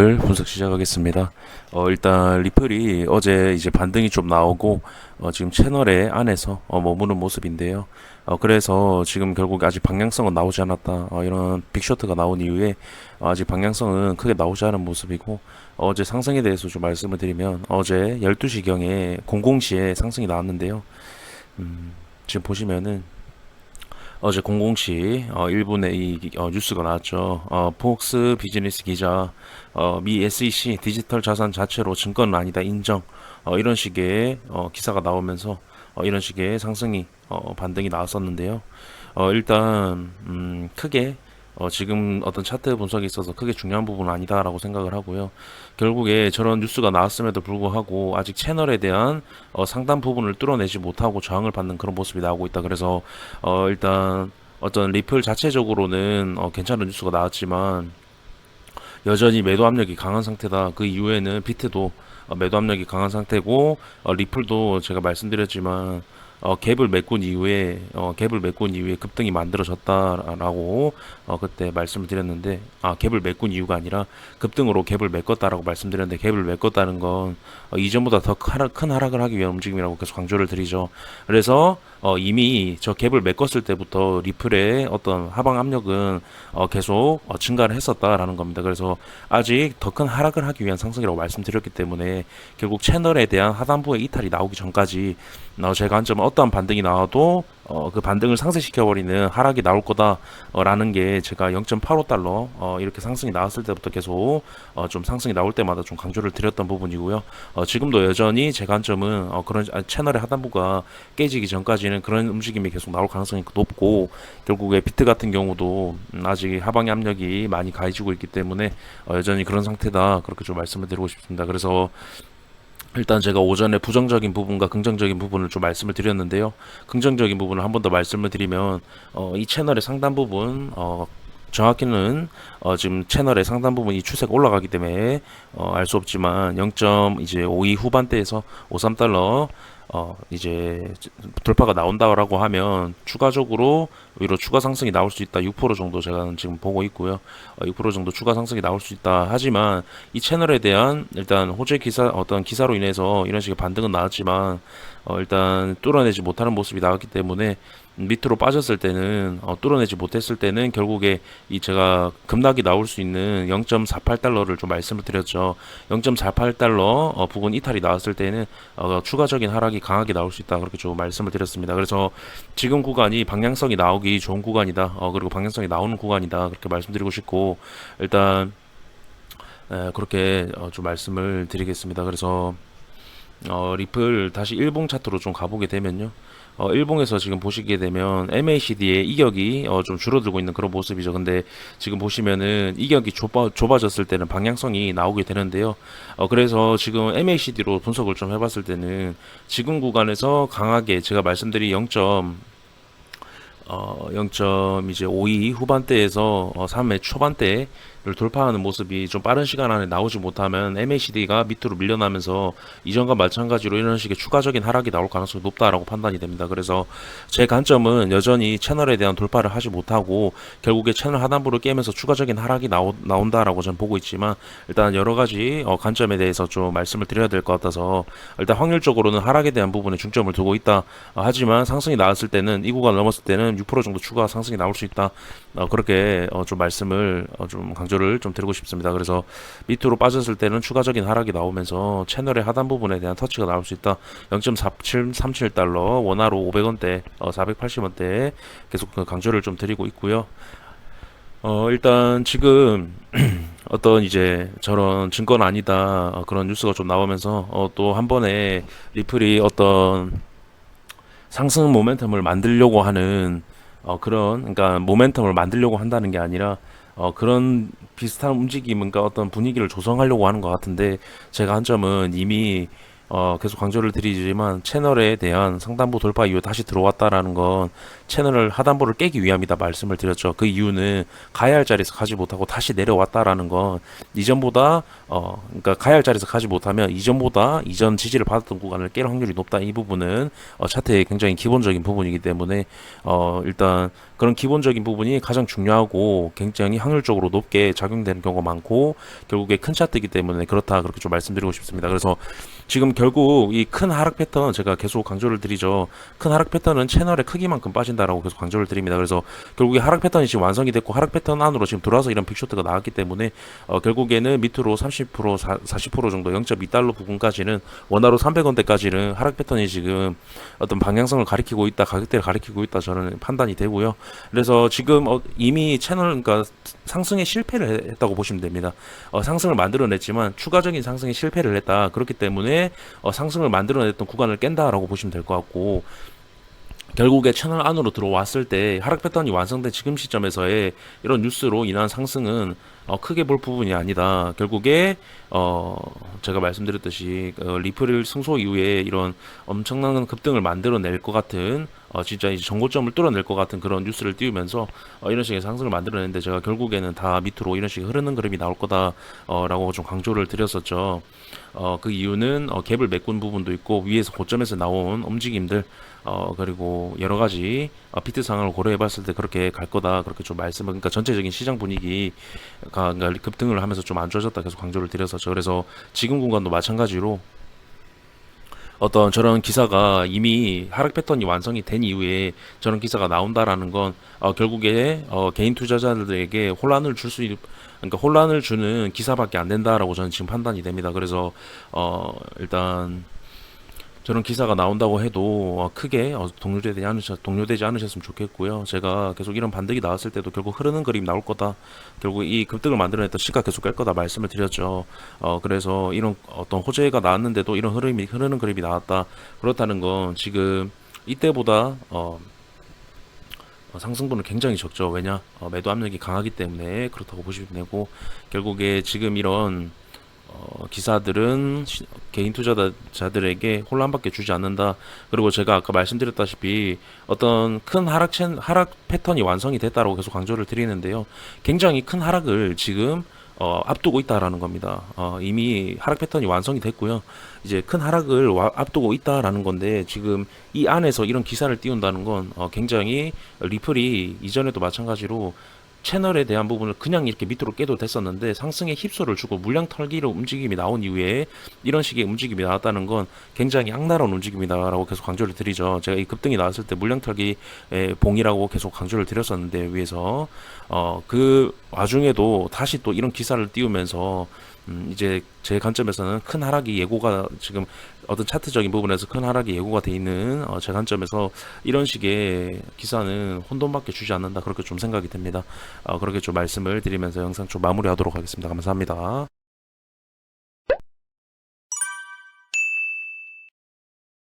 리플 분석 시작하겠습니다. 일단 리플이 어제 이제 반등이 좀 나오고 지금 채널의 안에서 머무는 모습인데요. 그래서 지금 결국 아직 방향성은 나오지 않았다. 이런 빅쇼트가 나온 이후에 아직 방향성은 크게 나오지 않은 모습이고, 어제 상승에 대해서 좀 말씀을 드리면, 어제 12시경에 00시에 상승이 나왔는데요. 지금 보시면은 어제 00시 1분에 이 뉴스가 나왔죠. 폭스 비즈니스 기자, 미 SEC 디지털 자산 자체로 증권은 아니다 인정, 이런 식의 기사가 나오면서 이런 식의 상승이 반등이 나왔었는데요. 일단 크게 지금 어떤 차트 분석에 있어서 크게 중요한 부분은 아니다라고 생각을 하고요. 결국에 저런 뉴스가 나왔음에도 불구하고 아직 채널에 대한 상당 부분을 뚫어내지 못하고 저항을 받는 그런 모습이 나오고 있다. 그래서 일단 어떤 리플 자체적으로는 괜찮은 뉴스가 나왔지만 여전히 매도 압력이 강한 상태다. 그 이후에는 비트도 매도 압력이 강한 상태고, 리플도 제가 말씀드렸지만 갭을 메꾼 이후에 급등이 만들어졌다라고 그때 말씀을 드렸는데, 갭을 메꾼 이유가 아니라 급등으로 갭을 메꿨다라고 말씀드렸는데, 갭을 메꿨다는 건 이전보다 더 큰 하락을 하기 위한 움직임이라고 계속 강조를 드리죠. 그래서 이미 저 갭을 메꿨을 때부터 리플의 어떤 하방 압력은 계속 증가를 했었다라는 겁니다. 그래서 아직 더 큰 하락을 하기 위한 상승이라고 말씀드렸기 때문에 결국 채널에 대한 하단부의 이탈이 나오기 전까지 제 관점은 어떠한 반등이 나와도 그 반등을 상쇄시켜버리는 하락이 나올 거다라는 게 제가 0.85달러 이렇게 상승이 나왔을 때부터 계속 좀 상승이 나올 때마다 좀 강조를 드렸던 부분이고요. 지금도 여전히 제 관점은 그런 채널의 하단부가 깨지기 전까지는 그런 움직임이 계속 나올 가능성이 높고, 결국에 비트 같은 경우도 아직 하방의 압력이 많이 가해지고 있기 때문에 여전히 그런 상태다, 그렇게 좀 말씀을 드리고 싶습니다. 그래서 일단 제가 오전에 부정적인 부분과 긍정적인 부분을 좀 말씀을 드렸는데요. 긍정적인 부분을 한 번 더 말씀을 드리면 이 채널의 상단 부분, 정확히는 지금 채널의 상단 부분 이 추세가 올라가기 때문에 알 수 없지만 0.52 후반대에서 53달러 이제 돌파가 나온다라고 하면 추가적으로 위로 추가 상승이 나올 수 있다. 6% 정도 제가 지금 보고 있고요. 6% 정도 추가 상승이 나올 수 있다. 하지만 이 채널에 대한 일단 호재 기사, 어떤 기사로 인해서 이런 식의 반등은 나왔지만 일단 뚫어내지 못하는 모습이 나왔기 때문에 밑으로 빠졌을 때는 뚫어내지 못했을 때는 결국에 이 제가 급락이 나올 수 있는 0.48달러를 좀 말씀을 드렸죠. 0.48달러 부근 이탈이 나왔을 때는 추가적인 하락이 강하게 나올 수 있다, 그렇게 좀 말씀을 드렸습니다. 그래서 지금 구간이 방향성이 나오기 좋은 구간이다, 그리고 방향성이 나오는 구간이다, 그렇게 말씀드리고 싶고, 일단 그렇게 좀 말씀을 드리겠습니다. 그래서 리플 다시 일봉 차트로 좀 가보게 되면요. 일봉에서 지금 보시게 되면 MACD의 이격이 좀 줄어들고 있는 그런 모습이죠. 근데 지금 보시면은 이격이 좁아졌을 때는 방향성이 나오게 되는데요. 그래서 지금 MACD로 분석을 좀 해봤을 때는 지금 구간에서 강하게 제가 말씀드린 0점 이제 5위 후반대에서 3회 초반대를 돌파하는 모습이 좀 빠른 시간 안에 나오지 못하면 MACD가 밑으로 밀려나면서 이전과 마찬가지로 이런 식의 추가적인 하락이 나올 가능성이 높다라고 판단이 됩니다. 그래서 제 관점은 여전히 채널에 대한 돌파를 하지 못하고 결국에 채널 하단부를 깨면서 추가적인 하락이 나온다라고 저는 보고 있지만, 일단 여러 가지 관점에 대해서 좀 말씀을 드려야 될 것 같아서, 일단 확률적으로는 하락에 대한 부분에 중점을 두고 있다. 하지만 상승이 나왔을 때는 이 구간 넘었을 때는 6% 정도 추가 상승이 나올 수 있다. 그렇게 좀 말씀을 좀 강조를 좀 드리고 싶습니다. 그래서 밑으로 빠졌을 때는 추가적인 하락이 나오면서 채널의 하단 부분에 대한 터치가 나올 수 있다. 0.4737달러 원화로 500원대, 480원대 계속 강조를 좀 드리고 있고요. 일단 지금 어떤 이제 저런 증권 아니다, 그런 뉴스가 좀 나오면서 또 한 번에 리플이 어떤 상승 모멘텀을 만들려고 하는 그러니까 모멘텀을 만들려고 한다는 게 아니라 그런 비슷한 움직임, 그러니까 어떤 분위기를 조성하려고 하는 것 같은데, 제가 한 점은 이미 계속 강조를 드리지만 채널에 대한 상단부 돌파 이후 다시 들어왔다라는 건 채널을 하단부를 깨기 위함이다 말씀을 드렸죠. 그 이유는 가야 할 자리에서 가지 못하고 다시 내려왔다라는 건 이전보다 그러니까 가야 할 자리에서 가지 못하면 이전보다 이전 지지를 받았던 구간을 깰 확률이 높다. 이 부분은 차트의 굉장히 기본적인 부분이기 때문에 일단 그런 기본적인 부분이 가장 중요하고 굉장히 확률적으로 높게 작용되는 경우가 많고 결국에 큰 차트이기 때문에 그렇다 그렇게 좀 말씀드리고 싶습니다. 그래서 지금 결국 이 큰 하락 패턴 제가 계속 강조를 드리죠. 큰 하락 패턴은 채널의 크기만큼 빠진다라고 계속 강조를 드립니다. 그래서 결국에 하락 패턴이 지금 완성이 됐고 하락 패턴 안으로 지금 들어와서 이런 빅쇼트가 나왔기 때문에 결국에는 밑으로 30% 40% 정도 0.2달러 부분까지는 원화로 300원대까지는 하락 패턴이 지금 어떤 방향성을 가리키고 있다, 가격대를 가리키고 있다 저는 판단이 되고요. 그래서 지금 이미 채널 그러니까 상승에 실패를 했다고 보시면 됩니다. 상승을 만들어냈지만 추가적인 상승에 실패를 했다. 그렇기 때문에 상승을 만들어냈던 구간을 깬다라고 보시면 될 것 같고 결국에 채널 안으로 들어왔을 때 하락 패턴이 완성된 지금 시점에서의 이런 뉴스로 인한 상승은 크게 볼 부분이 아니다. 결국에 제가 말씀드렸듯이 리플 승소 이후에 이런 엄청난 급등을 만들어낼 것 같은 진짜 이제 정고점을 뚫어낼 것 같은 그런 뉴스를 띄우면서 이런 식의 상승을 만들어냈는데 제가 결국에는 다 밑으로 이런 식의 흐르는 그림이 나올 거다라고 좀 강조를 드렸었죠. 그 이유는 갭을 메꾼 부분도 있고 위에서 고점에서 나온 움직임들 그리고 여러 가지 피트 상황을 고려해 봤을 때 그렇게 갈 거다 그렇게 좀 말씀을 그러니까 전체적인 시장 분위기가 그러니까 급등을 하면서 좀 안 좋아졌다 계속 강조를 드렸었죠. 그래서 지금 구간도 마찬가지로 어떤 저런 기사가 이미 하락 패턴이 완성이 된 이후에 저런 기사가 나온다라는 건 결국에 개인 투자자들에게 혼란을 줄 수 있는 그러니까 혼란을 주는 기사밖에 안 된다라고 저는 지금 판단이 됩니다. 그래서 일단 저런 기사가 나온다고 해도 크게 동요되지 않으셨으면 좋겠고요. 제가 계속 이런 반등이 나왔을 때도 결국 흐르는 그림 나올 거다. 결국 이 급등을 만들어냈던 시가 계속 깰 거다 말씀을 드렸죠. 그래서 이런 어떤 호재가 나왔는데도 이런 흐르는 그림이 나왔다. 그렇다는 건 지금 이때보다 상승분은 굉장히 적죠. 왜냐? 매도 압력이 강하기 때문에 그렇다고 보시면 되고 결국에 지금 이런 기사들은 개인 투자자들에게 혼란밖에 주지 않는다. 그리고 제가 아까 말씀드렸다시피 어떤 큰 하락 패턴이 완성이 됐다라고 계속 강조를 드리는데요. 굉장히 큰 하락을 지금 앞두고 있다라는 겁니다. 이미 하락 패턴이 완성이 됐고요. 이제 큰 하락을 앞두고 있다라는 건데 지금 이 안에서 이런 기사를 띄운다는 건 굉장히 리플이 이전에도 마찬가지로 채널에 대한 부분을 그냥 이렇게 밑으로 깨도 됐었는데 상승에 힙소를 주고 물량 털기로 움직임이 나온 이후에 이런 식의 움직임이 나왔다는 건 굉장히 악랄한 움직임이다라고 계속 강조를 드리죠. 제가 이 급등이 나왔을 때 물량 털기 봉이라고 계속 강조를 드렸었는데 위에서 그 와중에도 다시 또 이런 기사를 띄우면서 이제 제 관점에서는 큰 하락이 예고가 지금 어떤 차트적인 부분에서 큰 하락이 예고가 돼 있는 제 관점에서 이런 식의 기사는 혼돈밖에 주지 않는다 그렇게 좀 생각이 됩니다. 그렇게 좀 말씀을 드리면서 영상 좀 마무리하도록 하겠습니다. 감사합니다.